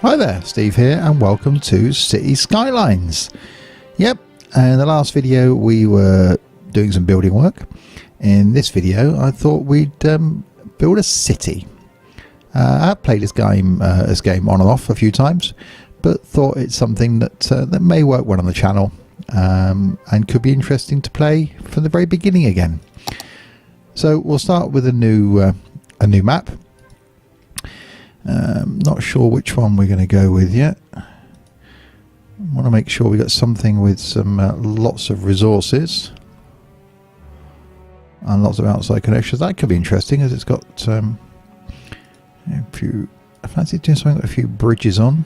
Hi there, Steve here, and welcome to City Skylines. Yep, in the last video we were doing some building work. In this video I thought we'd build a city. I've played this game on and off a few times, but thought it's something that may work well on the channel and could be interesting to play from the very beginning again. So we'll start with a new map. Not sure which one we're going to go with yet. Want to make sure we got something with some lots of resources and lots of outside connections. That could be interesting, as it's got a few. I fancy doing something with a few bridges on.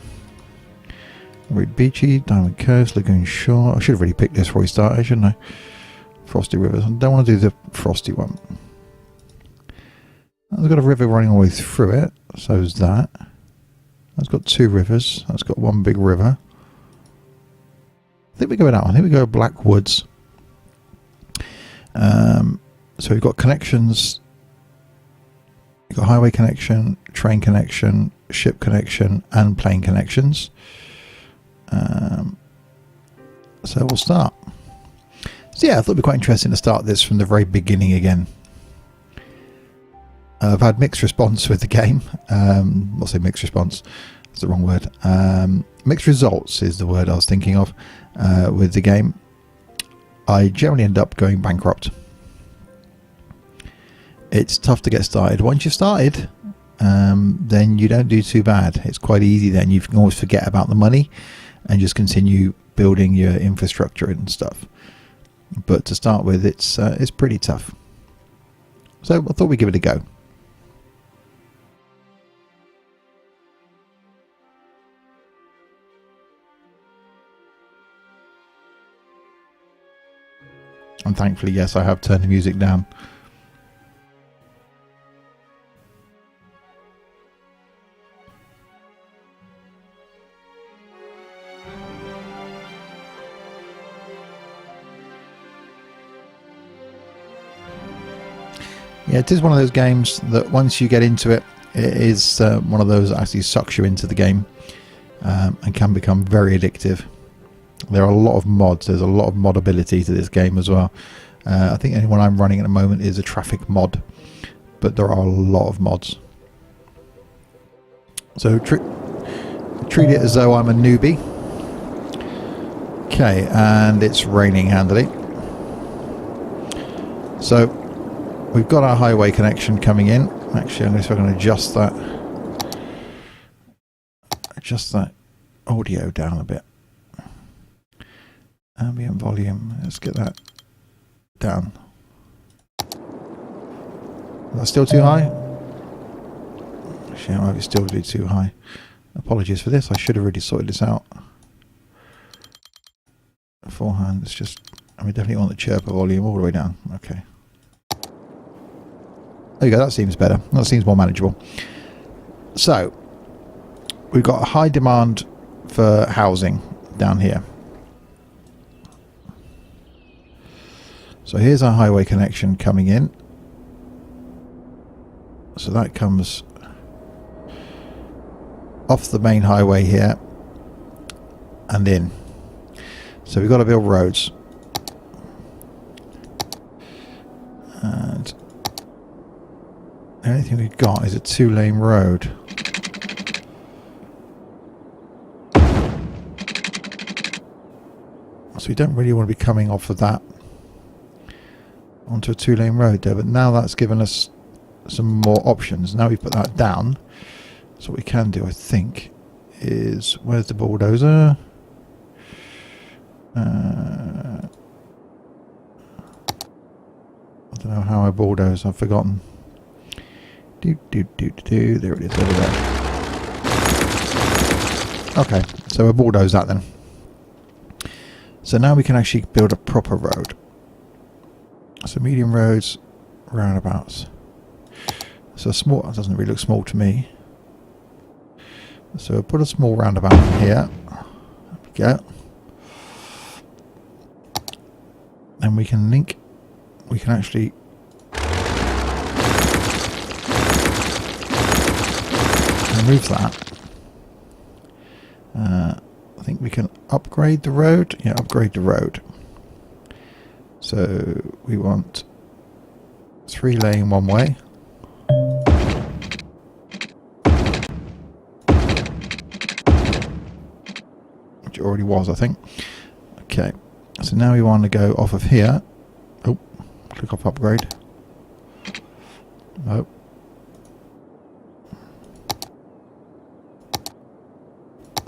Reed Beachy, Diamond Coast, Lagoon Shore. I should have really picked this before we started, shouldn't I? Frosty Rivers. I don't want to do the frosty one. It's got a river running all the way through it. So's that. That's got two rivers. That's got one big river. I think we go that one. I think we go Black Woods. So we've got connections. You've got highway connection, train connection, ship connection, and plane connections. So we'll start. So yeah, I thought it'd be quite interesting to start this from the very beginning again. I've had mixed response with the game. I'll say mixed response. That's the wrong word. Mixed results is the word I was thinking of with the game. I generally end up going bankrupt. It's tough to get started. Once you've started, then you don't do too bad. It's quite easy then. You can always forget about the money and just continue building your infrastructure and stuff. But to start with, it's pretty tough. So I thought we'd give it a go. And thankfully, yes, I have turned the music down. Yeah, it is one of those games that once you get into it, it is one of those that actually sucks you into the game and can become very addictive. There are a lot of mods. There's a lot of modability to this game as well. I think the only one I'm running at the moment is a traffic mod, but there are a lot of mods. So treat it as though I'm a newbie. Okay, and it's raining handily. So we've got our highway connection coming in. Actually, I'm going to see if I can adjust that audio down a bit. Ambient volume, let's get that down. Is that still too high? Actually, I might still be too high. Apologies for this, I should have already sorted this out beforehand. It's just, we definitely want the chirper volume all the way down. Okay. There you go, that seems better. That seems more manageable. So, we've got a high demand for housing down here. So here's our highway connection coming in. So that comes off the main highway here and in. So we've got to build roads. And the only thing we've got is a 2-lane road. So we don't really want to be coming off of that onto a 2-lane road there, but now that's given us some more options. Now we put that down, so what we can do, I think, is, where's the bulldozer? I don't know how I bulldoze, I've forgotten. There it is, over there. Okay, so we'll bulldoze that then. So now we can actually build a proper road. So medium roads, roundabouts. So small, that doesn't really look small to me. So we'll put a small roundabout in here. There we go. And we can link, we can actually remove that. upgrade the road? Yeah, upgrade the road. So we want 3-lane one way. Which it already was, I think. Okay, so now we want to go off of here. Oh, click off upgrade. Oh.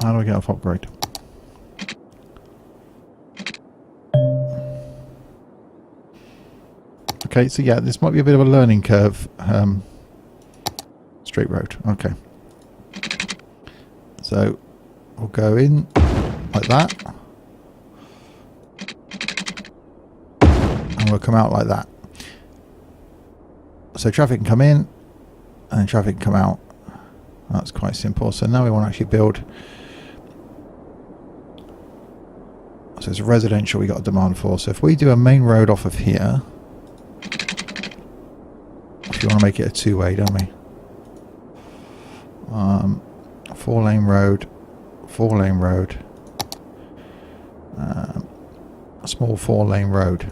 How do I get off upgrade? Okay, so yeah, this might be a bit of a learning curve. Straight road, okay. So we'll go in like that. And we'll come out like that. So traffic can come in and traffic can come out. That's quite simple. So now we want to actually build. So it's residential we got a demand for. So if we do a main road off of here, if you want to make it a two-way, don't we? 4-lane road, 4-lane road, a small 4-lane road.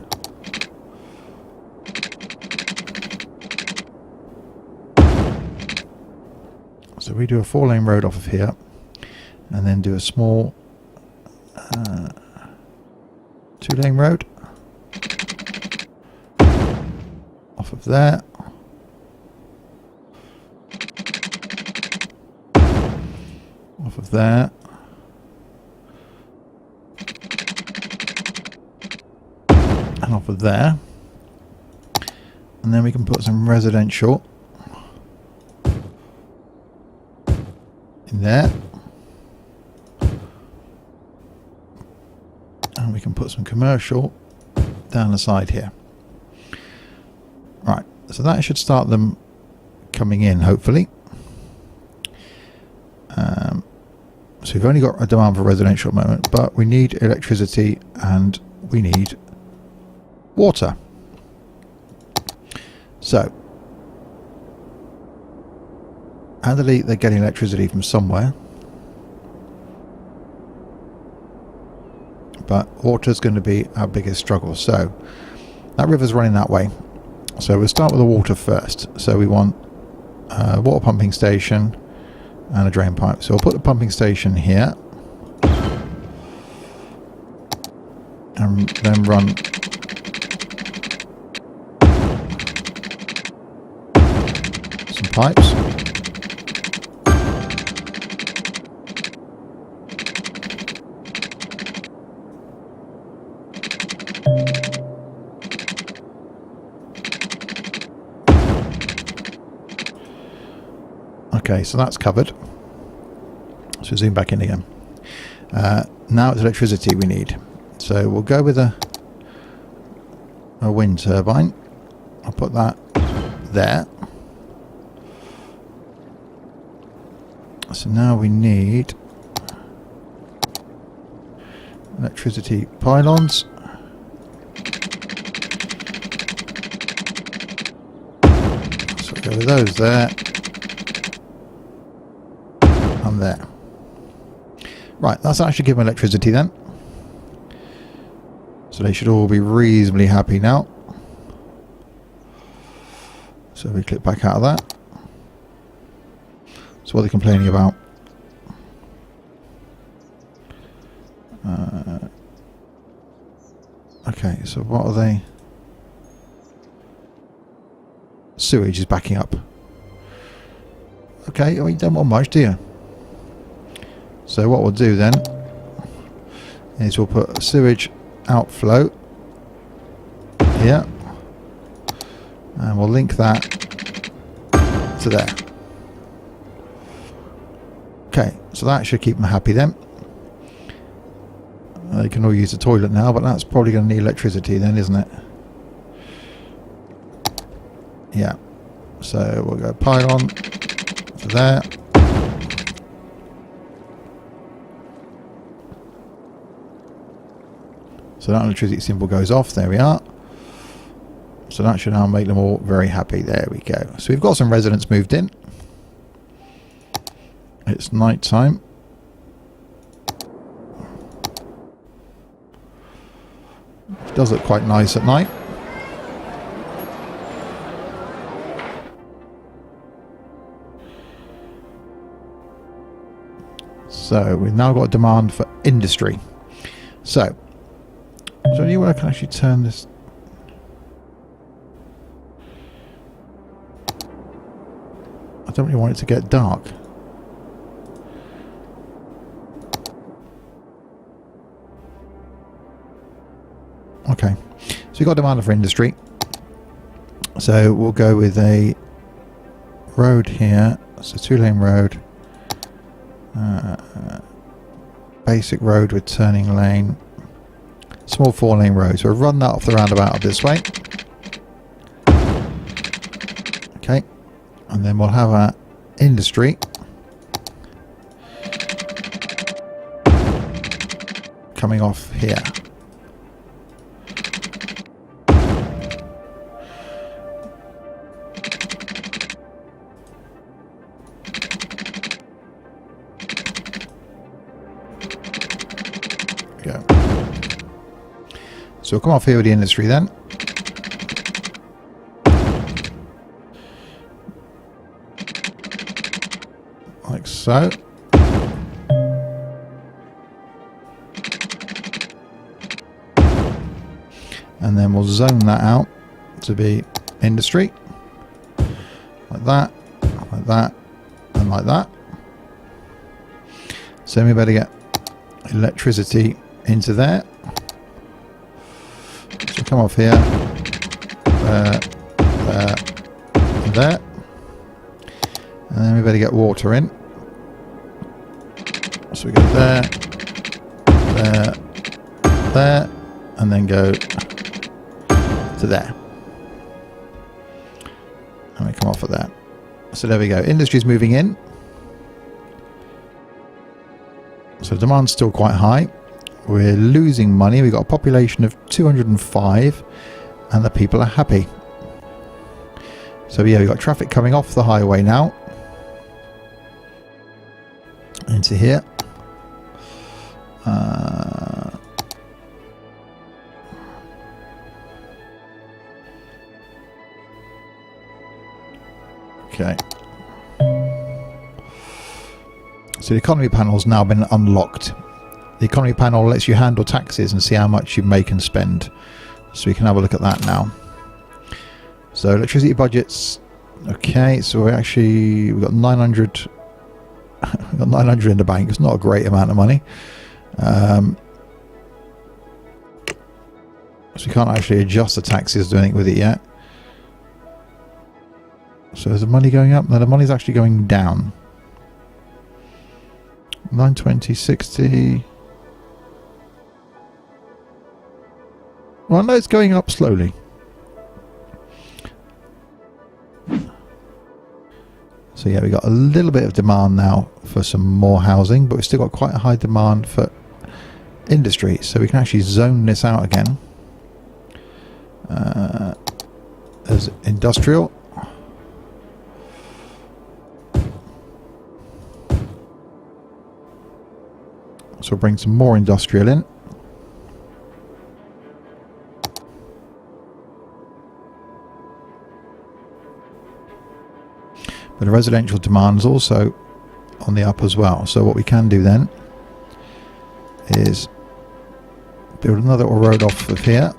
So we do a 4-lane road off of here, and then do a small 2-lane road off of there. Off of there. And off of there. And then we can put some residential in there. And we can put some commercial down the side here. Right, so that should start them coming in, hopefully. So we've only got a demand for residential at the moment, but we need electricity and we need water. So, Adelaide, they're getting electricity from somewhere. But water's going to be our biggest struggle. So, that river's running that way. So we'll start with the water first. So we want a water pumping station and a drain pipe. So we'll put the pumping station here. And then run some pipes. Okay, so that's covered. So zoom back in again. Now it's electricity we need. So we'll go with a wind turbine. I'll put that there. So now we need electricity pylons. So we'll go with those there. And there. Right, that's actually given electricity then. So they should all be reasonably happy now. So we click back out of that. So what are they complaining about? Okay, so what are they? Sewage is backing up. Okay, well, you don't want much, do you? So what we'll do then is we'll put a sewage outflow here and we'll link that to there. Okay, so that should keep them happy then. They can all use the toilet now, but that's probably going to need electricity then, isn't it? Yeah. So we'll go pylon to there. So that electricity symbol goes off. There we are. So that should now make them all very happy. There we go. So we've got some residents moved in. It's night time. It does look quite nice at night. So we've now got a demand for industry. So anywhere I can actually turn this. I don't really want it to get dark. Okay, so we've got demand for industry. So we'll go with a road here. So 2-lane road. Basic road with turning lane. Small 4-lane road. So we'll run that off the roundabout of this way. Okay. And then we'll have our industry coming off here. Go. So we'll come off here with the industry then. Like so. And then we'll zone that out to be industry. Like that, and like that. So we better get electricity into there. So come off here, there, and there. And then we better get water in. So we go there, there, there, and then go to there. And we come off at that. So there we go. Industry's moving in. So demand's still quite high. We're losing money. We've got a population of 205 and the people are happy. So yeah, we've got traffic coming off the highway now into here. Okay. So the economy panel's now been unlocked. The economy panel lets you handle taxes and see how much you make and spend. So we can have a look at that now. So electricity budgets. Okay, so we've got 900. We've got 900 in the bank. It's not a great amount of money. So we can't actually adjust the taxes, do anything with it yet. So is the money going up? No, the money's actually going down. 920, 60. Well, no, it's going up slowly. So yeah, we got a little bit of demand now for some more housing, but we've still got quite a high demand for industry. So we can actually zone this out again as industrial. So we'll bring some more industrial in. But the residential demand is also on the up as well. So what we can do then is build another little road off of here.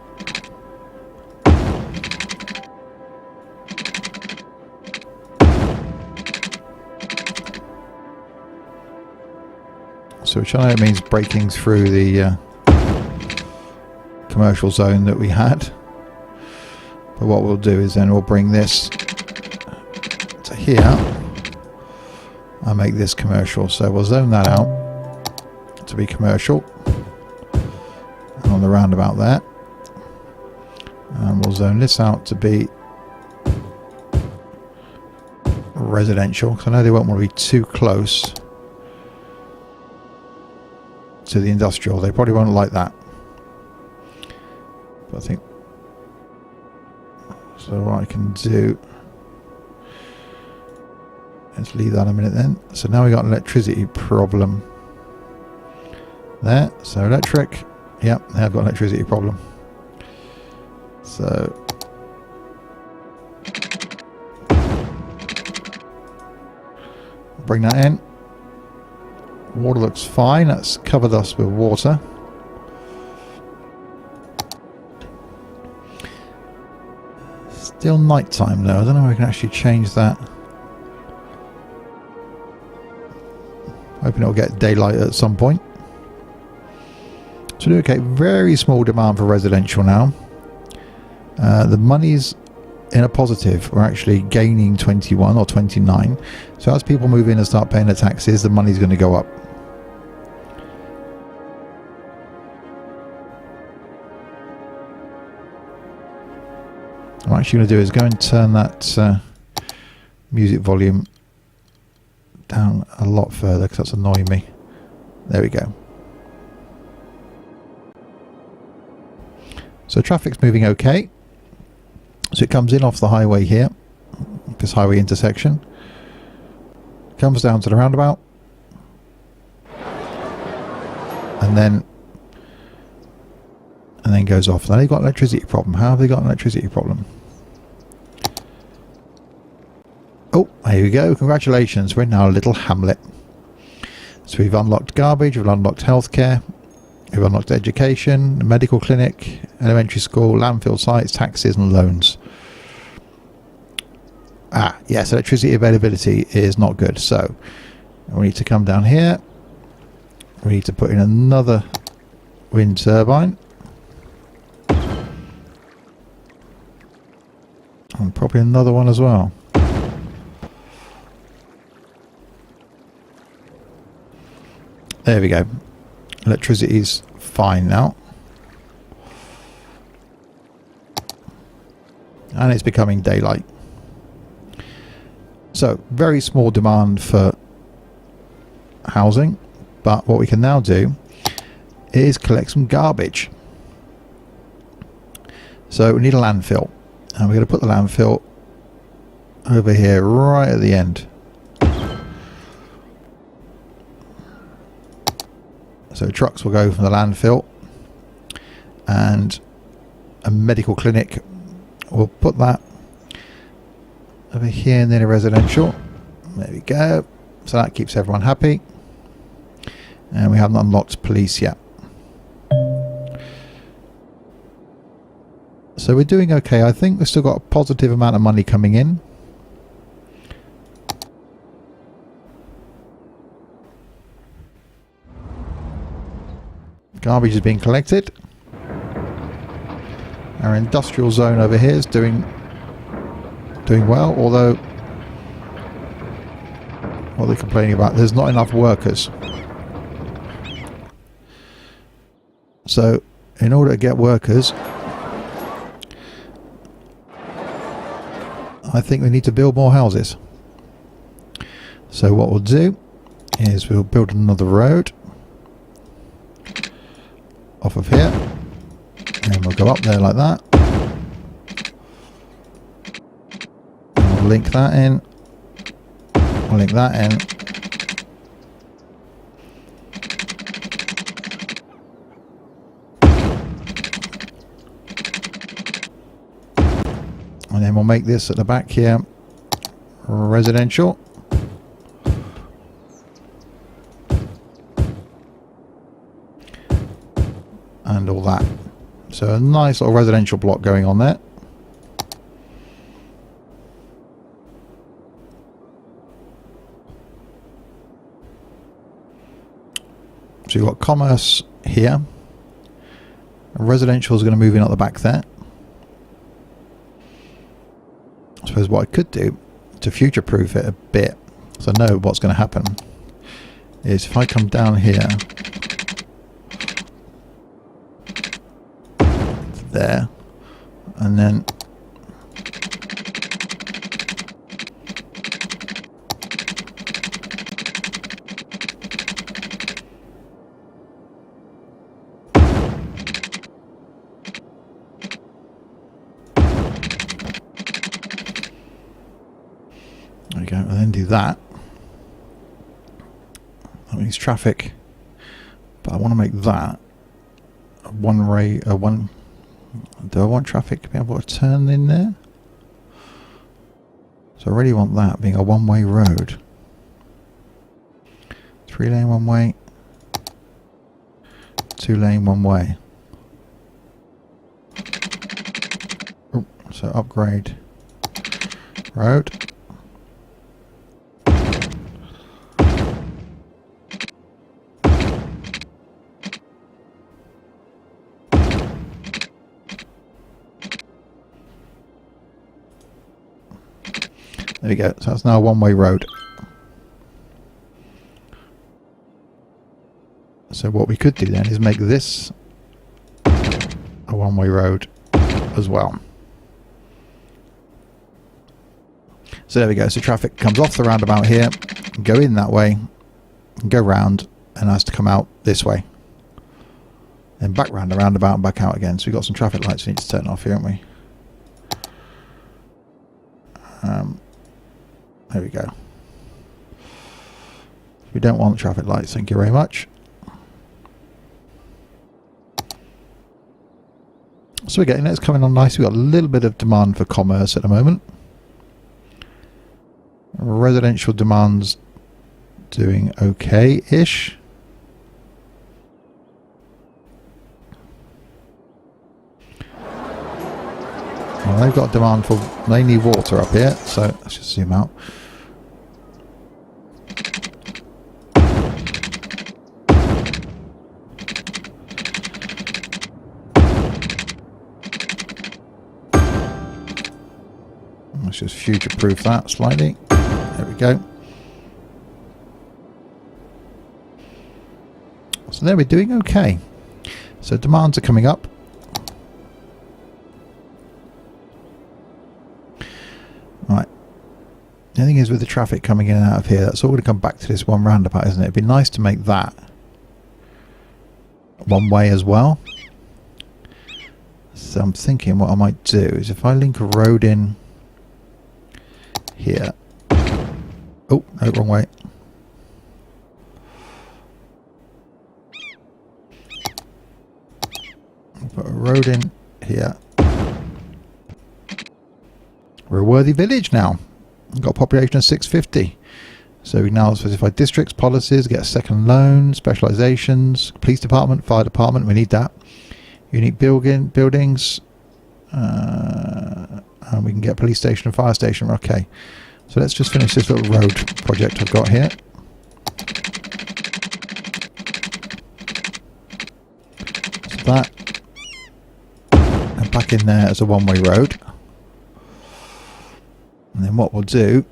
So which I know means breaking through the commercial zone that we had. But what we'll do is then we'll bring this to here and make this commercial. So we'll zone that out to be commercial. And on the roundabout there. And we'll zone this out to be residential. Because I know they won't want to be too close to the industrial. They probably won't like that. But I think so. What I can do, let's leave that a minute then. So now we got an electricity problem there. So electric, yep, I've got an electricity problem. So bring that in. Water looks fine. That's covered us with water. Still night time though. I don't know if I can actually change that. Hoping it'll get daylight at some point. So okay, very small demand for residential now. The money's in a positive. We're actually gaining 21 or 29. So as people move in and start paying their taxes, the money's going to go up. What I'm actually going to do is go and turn that music volume down a lot further because that's annoying me. There we go. So traffic's moving okay. So it comes in off the highway here, this highway intersection, comes down to the roundabout, and then goes off. Now they've got an electricity problem. How have they got an electricity problem? Oh, here we go. Congratulations. We're now a little hamlet. So we've unlocked garbage, we've unlocked healthcare, we've unlocked education, a medical clinic, elementary school, landfill sites, taxes and loans. Ah, yes, electricity availability is not good. So we need to come down here. We need to put in another wind turbine. And probably another one as well. There we go. Electricity's fine now. And it's becoming daylight. So, very small demand for housing. But what we can now do is collect some garbage. So, we need a landfill. And we're going to put the landfill over here right at the end. So trucks will go from the landfill, and a medical clinic, we'll put that over here near the residential. There we go. So that keeps everyone happy. And we haven't unlocked police yet. So we're doing okay. I think we've still got a positive amount of money coming in. Garbage is being collected. Our industrial zone over here is doing well, although what are they complaining about? There's not enough workers. So in order to get workers, I think we need to build more houses. So what we'll do is we'll build another road off of here, and we'll go up there like that. And we'll link that in. We'll link that in. And then we'll make this at the back here residential. And all that. So a nice little residential block going on there. So you've got commerce here. Residential is going to move in at the back there. I suppose what I could do to future-proof it a bit, so I know what's going to happen, is if I come down here, there, and then there we go, and then do that. That means traffic, but I want to make that a one Do I want traffic to be able to turn in there? So I really want that being a one-way road. 3-lane one way, 2-lane one way. Oh, so upgrade road. There we go. So that's now a one-way road. So what we could do then is make this a one-way road as well. So there we go. So traffic comes off the roundabout here, go in that way, go round, and has to come out this way. Then back round the roundabout and back out again. So we've got some traffic lights we need to turn off here, haven't we? There we go. We don't want traffic lights, thank you very much. So we're getting it's coming on nicely. We've got a little bit of demand for commerce at the moment. Residential demand's doing okay-ish. Well, they've got demand for mainly water up here, so let's just zoom out. Let's just future-proof that slightly. There we go. So there we're doing okay. So demands are coming up. Right. The thing is with the traffic coming in and out of here, that's all going to come back to this one roundabout, isn't it? It'd be nice to make that one way as well. So I'm thinking what I might do is if I link a road in here. Oh, no, wrong way. Put a road in here. We're a worthy village now. We've got a population of 650. So we now specify districts, policies, get a second loan, specializations, police department, fire department, we need that. Unique buildings. And we can get a police station and fire station. Okay. So let's just finish this little road project I've got here. So that. And back in there as a one-way road. And then what we'll do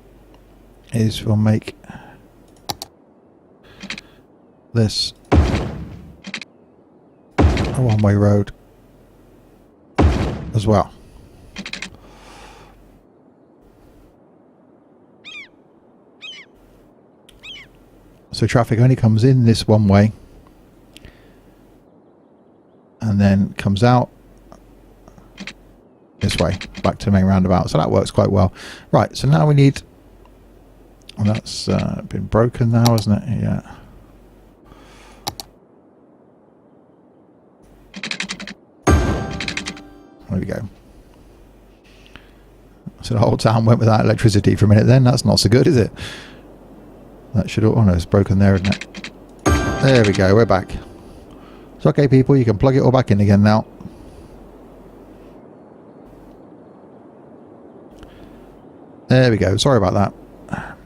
is we'll make this a one-way road as well. So traffic only comes in this one way and then comes out this way back to the main roundabout. So that works quite well. Right, so now we need, well, that's been broken now, hasn't it? Yeah. There we go. So the whole town went without electricity for a minute then. That's not so good, is it? That should, oh no, it's broken there, isn't it? There we go, we're back. It's okay, people, you can plug it all back in again now. There we go, sorry about that.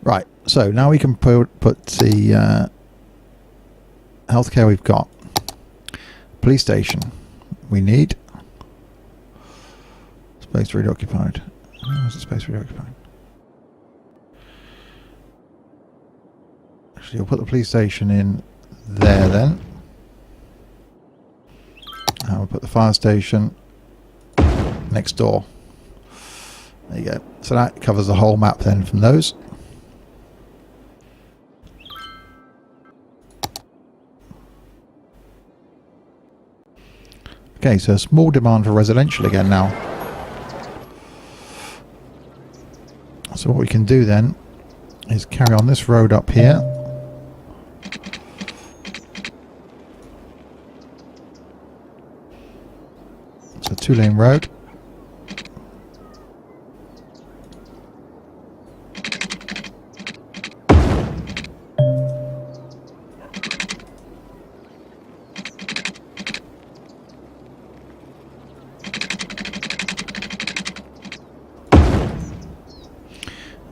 Right, so now we can put the healthcare we've got. Police station we need. Space really occupied. Where's the space really occupied? Actually, we'll put the police station in there then. And we'll put the fire station next door. There you go. So that covers the whole map then from those. Okay, so small demand for residential again now. So what we can do then is carry on this road up here. 2-lane road.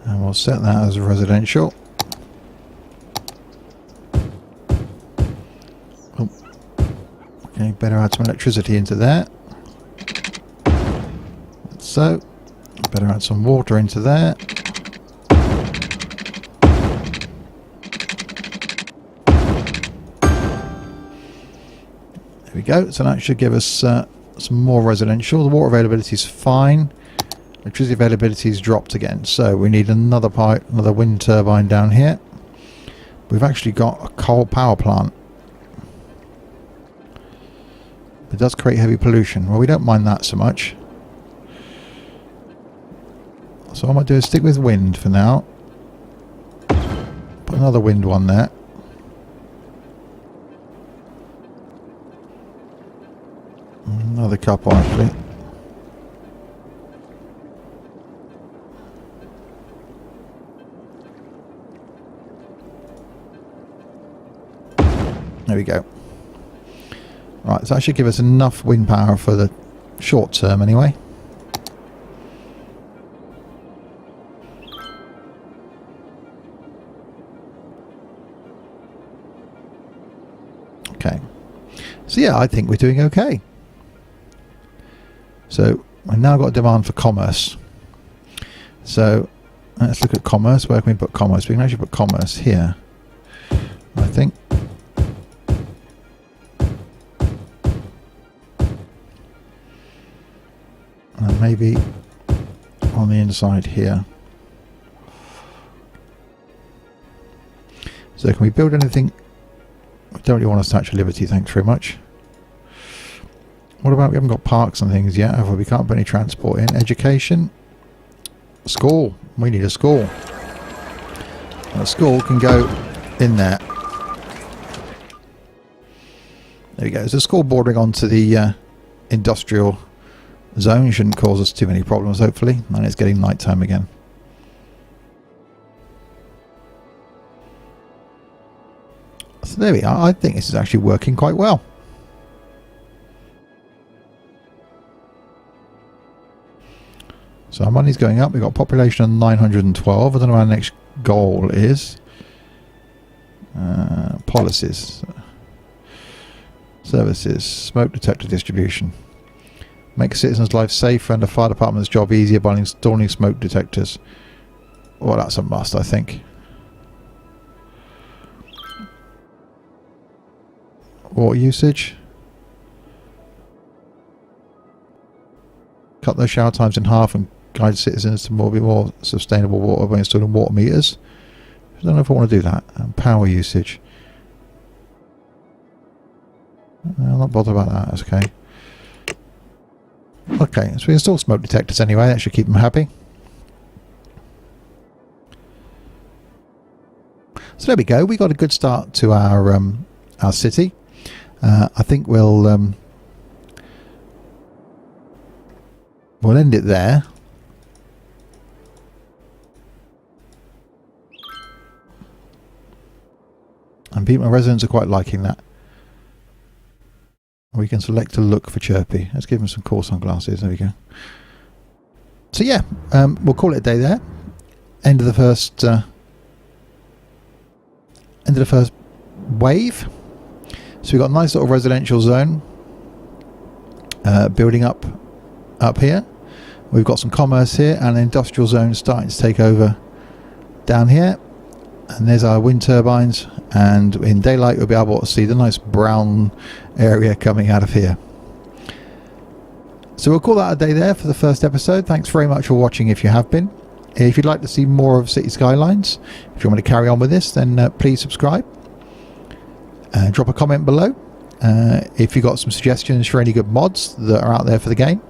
And we'll set that as residential. Oh. Okay, better add some electricity into there. So, better add some water into there. There we go. So that should give us some more residential. The water availability is fine. Electricity availability is dropped again. So we need another pipe, another wind turbine down here. We've actually got a coal power plant. It does create heavy pollution. Well, we don't mind that so much. So what I might do is stick with wind for now. Put another wind one there. Another couple actually. There we go. Right, so that should give us enough wind power for the short term anyway. Okay. So yeah, I think we're doing okay. So we've now got a demand for commerce. So let's look at commerce. Where can we put commerce? We can actually put commerce here, I think. And maybe on the inside here. So can we build anything? I don't really want to Statue of Liberty, thanks very much. What about, we haven't got parks and things yet, have we? We can't put any transport in. Education. School. We need a school. A school can go in there. There we go. There's a school bordering onto the industrial zone. Shouldn't cause us too many problems, hopefully. And it's getting night time again. So there we are. I think this is actually working quite well. So our money's going up. We've got population of 912. I don't know what our next goal is. Policies. Services. Smoke detector distribution. Make citizens' life safer and the fire department's job easier by installing smoke detectors. Well, that's a must, I think. Water usage. Cut those shower times in half and guide citizens to be more sustainable water by installing water meters. I don't know if I want to do that. Power usage. I'm not bothered about that. That's okay. Okay, so we install smoke detectors anyway. That should keep them happy. So there we go. We got a good start to our city. I think we'll end it there. And people, residents are quite liking that. We can select a look for Chirpy. Let's give him some cool sunglasses. There we go. So yeah, we'll call it a day there. End of the first wave. So we've got a nice little residential zone building up here. We've got some commerce here and an industrial zone starting to take over down here. And there's our wind turbines, and in daylight we'll be able to see the nice brown area coming out of here. So we'll call that a day there for the first episode. Thanks very much for watching if you have been. If you'd like to see more of City Skylines, if you want me to carry on with this, then please subscribe. Drop a comment below. If you've got some suggestions for any good mods that are out there for the game,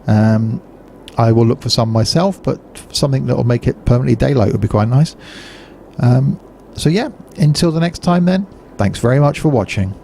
I will look for some myself, but something that will make it permanently daylight would be quite nice. So yeah, until the next time then, thanks very much for watching.